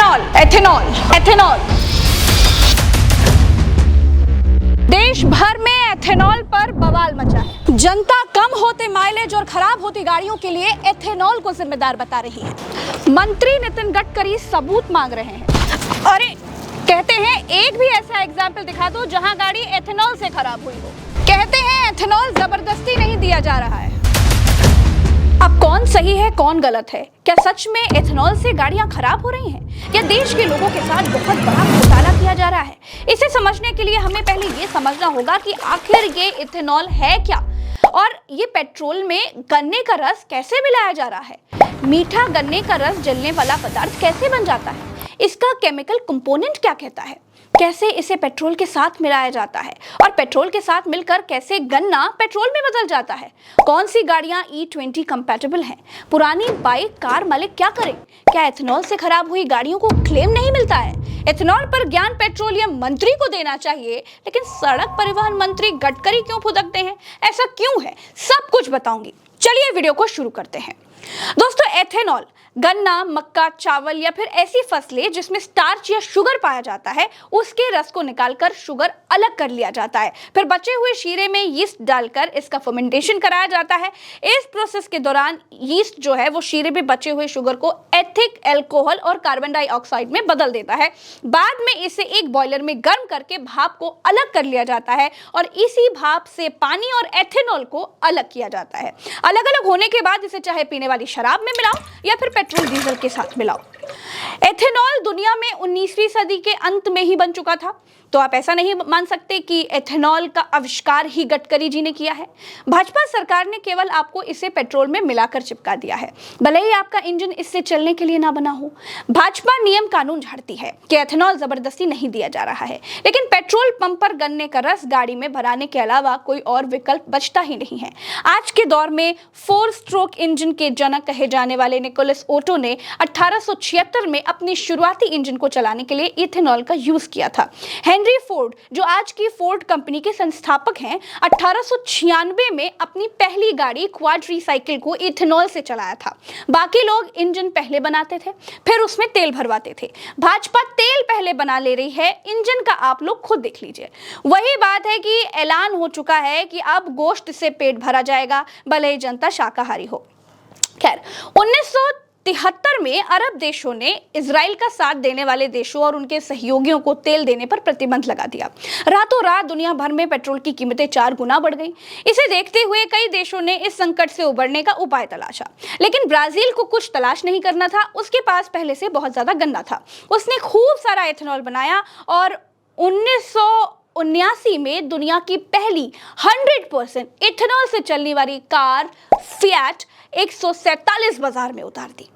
Ethanol ethanol ethanol. देश भर में एथेनॉल पर बवाल मचा है। जनता कम होते माइलेज और खराब होती गाड़ियों के लिए एथेनॉल को जिम्मेदार बता रही है। मंत्री नितिन गडकरी सबूत मांग रहे हैं। अरे कहते हैं एक भी ऐसा एग्जाम्पल दिखा दो जहां गाड़ी एथेनॉल से खराब हुई हो। कहते हैं एथेनॉल जबरदस्ती नहीं दिया जा रहा है। अब कौन सही है कौन गलत है? क्या सच में एथेनॉल से गाड़ियां खराब हो रही हैं या देश के लोगों के साथ बहुत बड़ा घोटाला किया जा रहा है? इसे समझने के लिए हमें पहले ये समझना होगा कि आखिर ये एथेनॉल है क्या और ये पेट्रोल में गन्ने का रस कैसे मिलाया जा रहा है। मीठा गन्ने का रस जलने वाला पदार्थ कैसे बन जाता है, इसका केमिकल कंपोनेंट क्या कहता है, कैसे इसे पेट्रोल के साथ मिलाया जाता है और पेट्रोल के साथ मिलकर कैसे गन्ना पेट्रोल में बदल जाता है। कौन सी गाड़ियां E20 कंपैटिबल हैं, पुरानी बाइक कार मालिक क्या करें, क्या एथेनॉल से खराब हुई गाड़ियों को क्लेम नहीं मिलता है। एथेनॉल पर ज्ञान पेट्रोलियम मंत्री को देना चाहिए लेकिन सड़क परिवहन मंत्री गडकरी क्यों फुदकते हैं, ऐसा क्यों है, सब कुछ बताऊंगी। चलिए वीडियो को शुरू करते हैं। दोस्तों, एथेनॉल गन्ना, मक्का, चावल या फिर ऐसी फसलें जिसमें स्टार्च या शुगर पाया जाता है, उसके रस को निकालकर शुगर अलग कर लिया जाता है। फिर बचे हुए शीरे में यीस्ट डालकर इसका फर्मेंटेशन कराया जाता है। इस प्रोसेस के दौरान यीस्ट जो है वो शीरे में बचे हुए शुगर को एथिक अल्कोहल और कार्बन डाइऑक्साइड में बदल देता है। बाद में इसे एक बॉयलर में गर्म करके भाप को अलग कर लिया जाता है और इसी भाप से पानी और एथेनॉल को अलग किया जाता है। अलग अलग होने के बाद इसे चाहे पीने वाली शराब में मिलाओ या फिर पेट्रोल डीजल के साथ मिलाओ। एथेनॉल दुनिया में 19वीं सदी के अंत में ही बन चुका था, तो आप ऐसा नहीं मान सकते कि एथेनॉल का आविष्कार ही गडकरी जी ने किया है। भाजपा सरकार ने केवल आपको इसे पेट्रोल में मिलाकर चिपका दिया है, भले ही आपका इंजन इससे चलने के लिए ना बना हो। भाजपा नियम कानून झाड़ती है कि एथेनॉल जबरदस्ती नहीं दिया जा रहा है, लेकिन पेट्रोल पंप पर गन्ने का रस गाड़ी में भराने के अलावा कोई और विकल्प बचता ही नहीं है। आज के दौर में 4 स्ट्रोक इंजन के जनक कहे जाने वाले निकोलस ओटो ने 1876 में अपनी शुरुआती इंजन को चलाने के लिए इथेनॉल का यूज किया था। हेनरी फोर्ड, जो आज की फोर्ड कंपनी के संस्थापक हैं, 1896 में अपनी पहली गाड़ी क्वाड्री साइकिल को इथेनॉल से चलाया था। बाकी लोग इंजन पहले बनाते थे, फिर उसमें तेल भरवाते थे। भाजपा तेल पहले बना ले रही है, इंजन का आप लोग खुद देख लीजिए। वही बात है कि ऐलान हो चुका है कि अब गोश्त से पेट भरा जाएगा, भले ही जनता शाकाहारी हो। खैर, 1973 में अरब देशों ने इजराइल का साथ देने वाले देशों और उनके सहयोगियों को तेल देने पर प्रतिबंध लगा दिया। रातों रात दुनिया भर में पेट्रोल की कीमतें 4 गुना बढ़ गई। इसे देखते हुए कई देशों ने इस संकट से उबरने का उपाय तलाशा, लेकिन ब्राजील को कुछ तलाश नहीं करना था। उसके पास पहले से बहुत ज्यादा गन्ना था। उसने खूब सारा एथेनॉल बनाया और 1979 में दुनिया की पहली 100% इथेनॉल से चलने वाली कार फिएट 147 बाजार में उतार दी।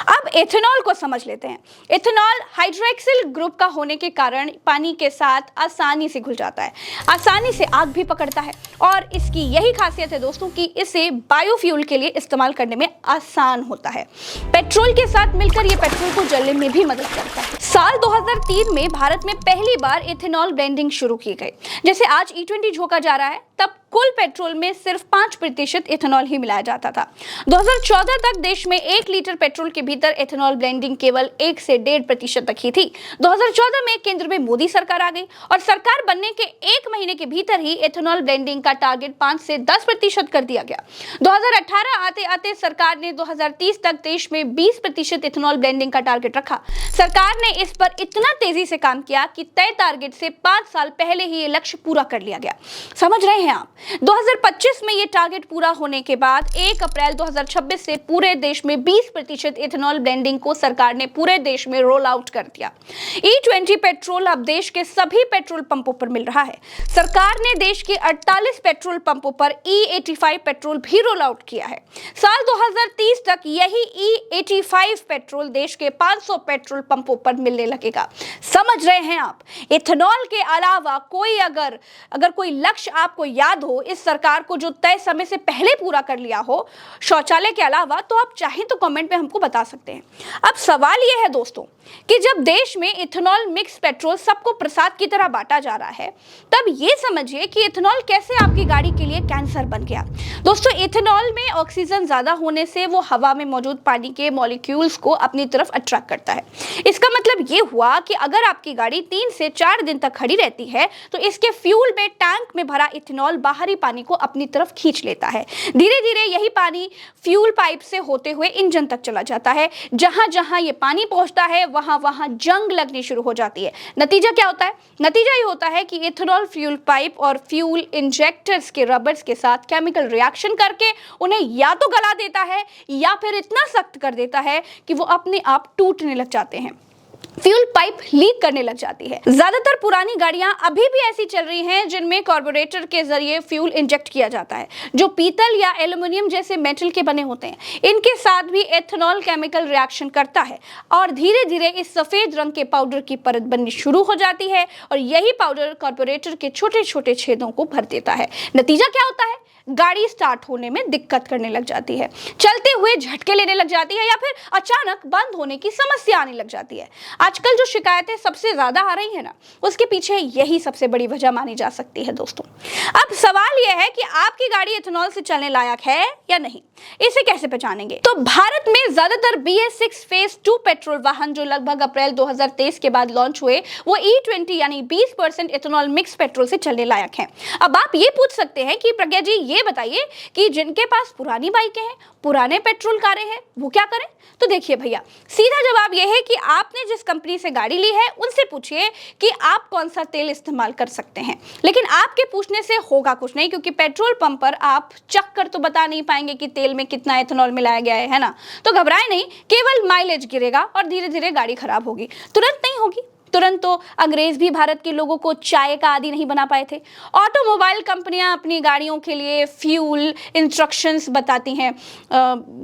अब एथेनॉल को समझ लेते हैं। एथेनॉल हाइड्रोक्सिल ग्रुप का होने के कारण पानी के साथ आसानी से घुल जाता है, आसानी से आग भी पकड़ता है और इसकी यही खासियत है दोस्तों कि इसे बायोफ्यूल के लिए इस्तेमाल करने में आसान होता है। पेट्रोल के साथ मिलकर ये पेट्रोल को जलने में भी मदद करता है। साल 2003 में भारत में पहली बार एथेनॉल ब्लेंडिंग शुरू की गई। जैसे आज E20 झोंका जा रहा है, तब कुल पेट्रोल में सिर्फ 5% एथेनॉल ही मिलाया जाता था। 2014 तक देश में 1 लीटर पेट्रोल के भीतर एथेनॉल ब्लेंडिंग केवल 1 से 1.5% तक ही थी। 2014 में केंद्र में मोदी सरकार आ गई और सरकार बनने के 1 महीने के भीतर ही एथेनॉल ब्लेंडिंग का टारगेट 5 से 10% कर दिया गया। 2018 आते आते सरकार ने 2030 तक देश में 20% एथेनॉल ब्लेंडिंग का टारगेट रखा। सरकार ने इस पर इतना तेजी से काम किया कि तय टारगेट से 5 साल पहले ही ये लक्ष्य पूरा कर लिया गया। समझ रहे हैं आप? 2025 में ये टारगेट पूरा होने के बाद 1 अप्रैल 2026 से पूरे देश में 20% एथेनॉल ब्लेंडिंग को सरकार ने पूरे देश में रोल आउट कर दिया। E20 पेट्रोल अब देश के सभी पेट्रोल पंपों पर मिल रहा है। सरकार ने देश के 48 पेट्रोल पंपों पर E85 पेट्रोल भी रोल आउट किया है। साल 2030 तक यही E85 पेट्रोल देश के 500 पेट्रोल पंपों पर मिलने लगेगा। समझ रहे हैं आप? एथेनॉल के अलावा कोई अगर कोई लक्ष्य आपको याद हो इस सरकार को जो तय समय से पहले पूरा कर लिया हो शौचालय के अलावा, तो आप चाहें तो कमेंट में हमको बता सकते हैं। अब सवाल यह है दोस्तों कि जब देश में इथेनॉल मिक्स पेट्रोल सबको प्रसाद की तरह बांटा जा रहा है, तब ये समझिए कि इथेनॉल कैसे आपकी गाड़ी के लिए कैंसर बन गया। दोस्तों, इथेनॉल में ऑक्सीजन ज्यादा होने से वो हवा में मौजूद पानी के मॉलिक्यूल्स को अपनी तरफ अट्रैक्ट करता है। इसका मतलब ये हुआ कि अगर आपकी गाड़ी 3 से 4 दिन तक खड़ी रहती है तो इसके फ्यूल में टैंक में भरा इथेनॉल बाहरी पानी को अपनी तरफ खींच लेता है। धीरे धीरे यही पानी फ्यूल पाइप से होते हुए इंजन तक चला जाता है। जहां जहां ये पानी पहुंचता है वहां वहां जंग लगनी शुरू हो जाती है। नतीजा क्या होता है? नतीजा ये होता है कि इथेनॉल फ्यूल पाइप और फ्यूल इंजेक्टर्स के रबर्स के साथ केमिकल रिएक्शन करके उन्हें या तो गला देता है या फिर इतना सख्त कर देता है कि वो अपने आप टूटने लग जाते हैं। फ्यूल पाइप लीक करने लग जाती है। ज्यादातर पुरानी गाड़ियां अभी भी ऐसी चल रही हैं जिनमें कार्बोरेटर के जरिए फ्यूल इंजेक्ट किया जाता है, जो पीतल या एल्युमिनियम जैसे मेटल के बने होते हैं। इनके साथ भी एथेनॉल केमिकल रिएक्शन करता है और धीरे धीरे इस सफेद रंग के पाउडर की परत बननी शुरू हो जाती है और यही पाउडर कार्बोरेटर के छोटे छोटे छेदों को भर देता है। नतीजा क्या होता है? गाड़ी स्टार्ट होने में दिक्कत करने लग जाती है, चलते हुए झटके लेने लग जाती है या फिर अचानक बंद होने की समस्या आने लग जाती है। आजकल जो शिकायतें सबसे ज्यादा आ रही है ना, उसके पीछे यही सबसे बड़ी वजह मानी जा सकती है। दोस्तों, अब सवाल यह है कि आपकी गाड़ी इथेनॉल से चलने लायक है या नहीं, इसे कैसे पहचानेंगे? तो भारत में ज्यादातर BS6 फेज 2 पेट्रोल वाहन जो लगभग अप्रैल 2023 के बाद लॉन्च हुए, वो E20 यानी 20% इथेनॉल मिक्स पेट्रोल से चलने लायक हैं। अब आप ये पूछ सकते हैं कि प्रज्ञा जी, ये बताइए कि जिनके पास पुरानी बाइकें हैं, पुराने पेट्रोल कारें हैं, वो क्या करें? तो देखिए भैया, सीधा जवाब यह है कि आपने जिस कंपनी से गाड़ी ली है उनसे पूछिए कि आप कौन सा तेल इस्तेमाल कर सकते हैं। लेकिन आपके पूछने से होगा कुछ नहीं, क्योंकि पेट्रोल पंप पर आप चख कर तो बता नहीं पाएंगे कि तेल में कितना इथेनॉल मिलाया गया है ना। तो घबराए नहीं, केवल माइलेज गिरेगा और धीरे धीरे गाड़ी खराब होगी, तुरंत नहीं होगी। तुरंत तो अंग्रेज भी भारत के लोगों को चाय का आदी नहीं बना पाए थे। ऑटोमोबाइल कंपनियां अपनी गाड़ियों के लिए फ्यूल इंस्ट्रक्शंस बताती हैं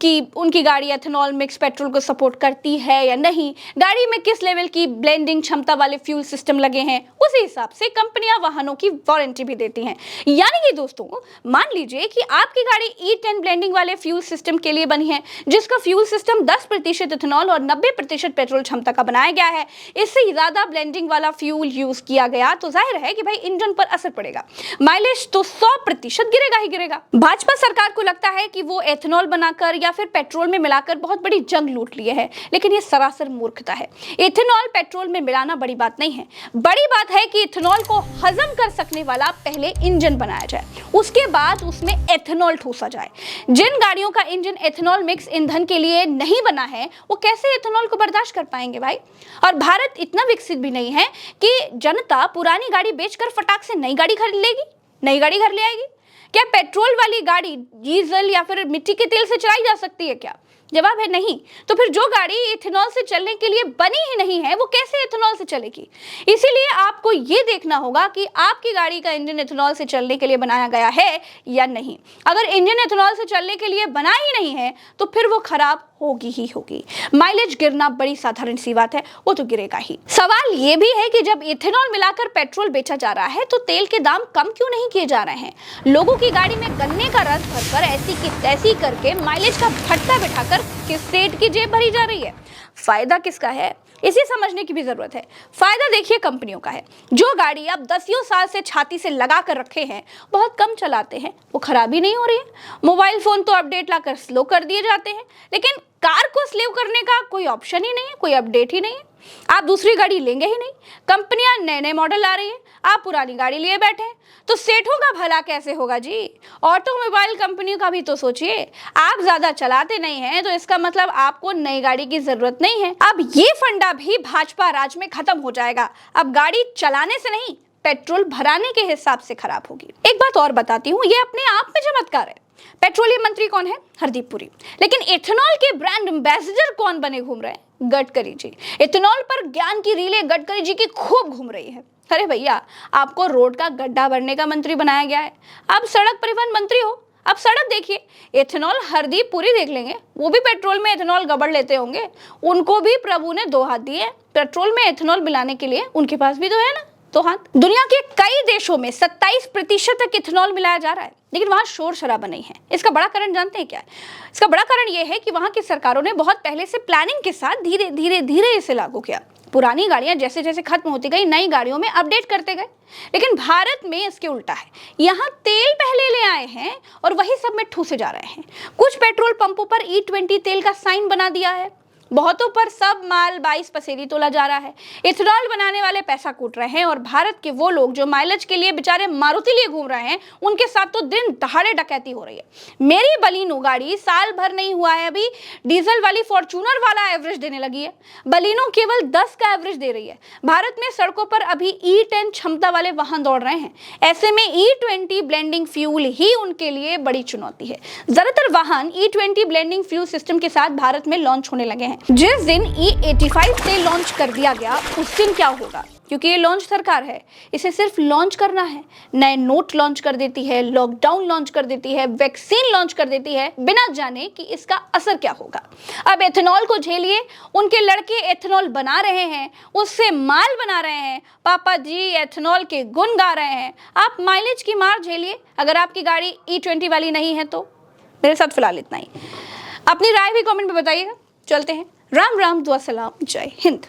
कि उनकी गाड़ी एथेनॉल मिक्स पेट्रोल को सपोर्ट करती है या नहीं, गाड़ी में किस लेवल की ब्लेंडिंग क्षमता वाले फ्यूल सिस्टम लगे हैं, उसी हिसाब से कंपनियां वाहनों की वारंटी भी देती हैं। यानी कि दोस्तों, मान लीजिए कि आपकी गाड़ी E10 ब्लेंडिंग वाले फ्यूल सिस्टम के लिए बनी है, जिसका फ्यूल सिस्टम 10% इथेनॉल और 90% पेट्रोल क्षमता का बनाया गया है। इससे ज्यादा ब्लेंडिंग वाला फ्यूल यूज किया गया तो जाहिर है कि भाई इंजन पर असर पड़ेगा, माइलेज तो 100% गिरेगा ही गिरेगा। भाजपा सरकार को लगता है कि वो एथेनॉल बनाकर या फिर पेट्रोल में मिलाकर बहुत बड़ी जंग लूट लिए है, लेकिन ये सरासर मूर्खता है। एथेनॉल पेट्रोल में मिलाना बड़ी बात नहीं है, बड़ी बात है कि इथेनॉल को हजम कर सकने वाला पहले इंजन बनाया जाए, उसके बाद उसमें एथेनॉल ठूसा जाए। जिन गाड़ियों का इंजन एथेनॉल मिक्स ईंधन के लिए नहीं बना है, वो कैसे एथेनॉल को बर्दाश्त कर पाएंगे भाई? और भारत इतना विकसित भी नहीं है कि जनता पुरानी गाड़ी बेचकर फटाक से नई गाड़ी खरीद लेगी, नई गाड़ी घर ले आएगी। क्या पेट्रोल वाली गाड़ी डीजल या फिर मिट्टी के तेल से चलाई जा सकती है क्या? जवाब है नहीं। तो फिर जो गाड़ी इथेनॉल से चलने के लिए बनी ही नहीं है, वो कैसे इथेनॉल से चलेगी? इसीलिए आपको ये देखना होगा कि आपकी गाड़ी का इंजन इथेनॉल से चलने के लिए बनाया गया है या नहीं। अगर इंजन इथेनॉल से चलने के लिए बना ही नहीं है तो फिर वो खराब होगी ही होगी। माइलेज गिरना बड़ी साधारण सी बात है, वो तो गिरेगा ही। सवाल ये भी है कि जब इथेनॉल मिलाकर पेट्रोल बेचा जा रहा है तो तेल के दाम कम क्यों नहीं किए जा रहे हैं? लोगों की गाड़ी में गन्ने का रस भरकर ऐसी की तैसी करके माइलेज का भट्टा बिठाकर किस स्टेट की जेब भरी जा रही है? फायदा किसका है, इसे समझने की भी जरूरत है। फायदा देखिए कंपनियों का है। जो गाड़ी अब 10 साल से छाती से लगा कर रखे हैं, बहुत कम चलाते हैं, वो खराब ही नहीं हो रही है। मोबाइल फोन तो अपडेट लाकर स्लो कर दिए जाते हैं, लेकिन कार को स्लो करने का कोई ऑप्शन ही नहीं है, कोई अपडेट ही नहीं है। आप दूसरी गाड़ी लेंगे ही नहीं। कंपनियां नए नए मॉडल ला रही है, आप पुरानी गाड़ी लिए बैठे हैं, तो सेठों का भला कैसे होगा जी? ऑटोमोबाइल कंपनियों का भी तो सोचिए। आप ज्यादा चलाते नहीं हैं तो इसका मतलब आपको नई गाड़ी की जरूरत नहीं है। अब ये फंडा भी भाजपा राज में खत्म हो जाएगा। अब गाड़ी चलाने से नहीं, पेट्रोल भराने के हिसाब से खराब होगी। एक बात और बताती हूँ, ये अपने आप में चमत्कार है। पेट्रोलियम मंत्री कौन है? हरदीप पुरी। लेकिन इथेनॉल के ब्रांड एम्बेसडर कौन बने घूम रहे हैं? गडकरी जी। इथेनॉल पर ज्ञान की रीलें गडकरी जी की खूब घूम रही है। अरे भैया, आपको रोड का गड्ढा भरने का मंत्री बनाया गया है, आप सड़क परिवहन मंत्री हो। अब सड़क देखिए, इथेनॉल हरदीप पुरी देख लेंगे, वो भी पेट्रोल में इथेनॉल गबड़ लेते होंगे। उनको भी प्रभु ने 2 हाथ दिए, पेट्रोल में इथेनॉल मिलाने के लिए उनके पास भी तो है ना। तो हाँ, दुनिया के कई देशों में 27% तक इथेनॉल मिलाया जा रहा है, लेकिन वहां शोर शराबा नहीं है। इसका बड़ा कारण जानते हैं क्या है? इसका बड़ा कारण यह है कि वहां की सरकारों ने बहुत पहले से प्लानिंग के साथ धीरे धीरे धीरे इसे लागू किया। पुरानी गाड़ियां जैसे जैसे खत्म होती गई, नई गाड़ियों में अपडेट करते गए। लेकिन भारत में इसके उल्टा है। यहाँ तेल पहले ले आए हैं और वही सब में ठूसे जा रहे हैं। कुछ पेट्रोल पंपों पर E20 तेल का साइन बना दिया है, बहुतों पर सब माल 22 पसेरी तोला जा रहा है। इथेनॉल बनाने वाले पैसा कूट रहे हैं और भारत के वो लोग जो माइलेज के लिए बेचारे मारुति लिए घूम रहे हैं, उनके साथ तो दिन दहाड़े डकैती हो रही है। मेरी बलिनो गाड़ी साल भर नहीं हुआ है अभी डीजल वाली फॉर्च्यूनर वाला एवरेज देने लगी है। बलिनो केवल 10 का एवरेज दे रही है। भारत में सड़कों पर अभी E10 क्षमता वाले वाहन दौड़ रहे हैं। ऐसे में E20 ब्लेंडिंग फ्यूल ही उनके लिए बड़ी चुनौती है। ज्यादातर वाहन E20 ब्लेंडिंग फ्यूल सिस्टम के साथ भारत में लॉन्च होने लगे हैं। जिस दिन E85 तेल लॉन्च कर दिया गया, उस दिन क्या होगा? क्योंकि ये लॉन्च सरकार है, इसे सिर्फ लॉन्च करना है। नए नोट लॉन्च कर देती है, लॉकडाउन लॉन्च कर देती है, वैक्सीन लॉन्च कर देती है, बिना जाने कि इसका असर क्या होगा। अब एथेनॉल को झेलिए, उनके लड़के एथेनॉल बना रहे हैं, उससे माल बना रहे हैं, पापा जी एथेनॉल के गुण गा रहे हैं। आप माइलेज की मार झेलिए। अगर आपकी गाड़ी E20 वाली नहीं है तो मेरे साथ फिलहाल इतना ही। अपनी राय भी कमेंट में बताइएगा। चलते हैं। राम राम, दुआ सलाम, जय हिंद।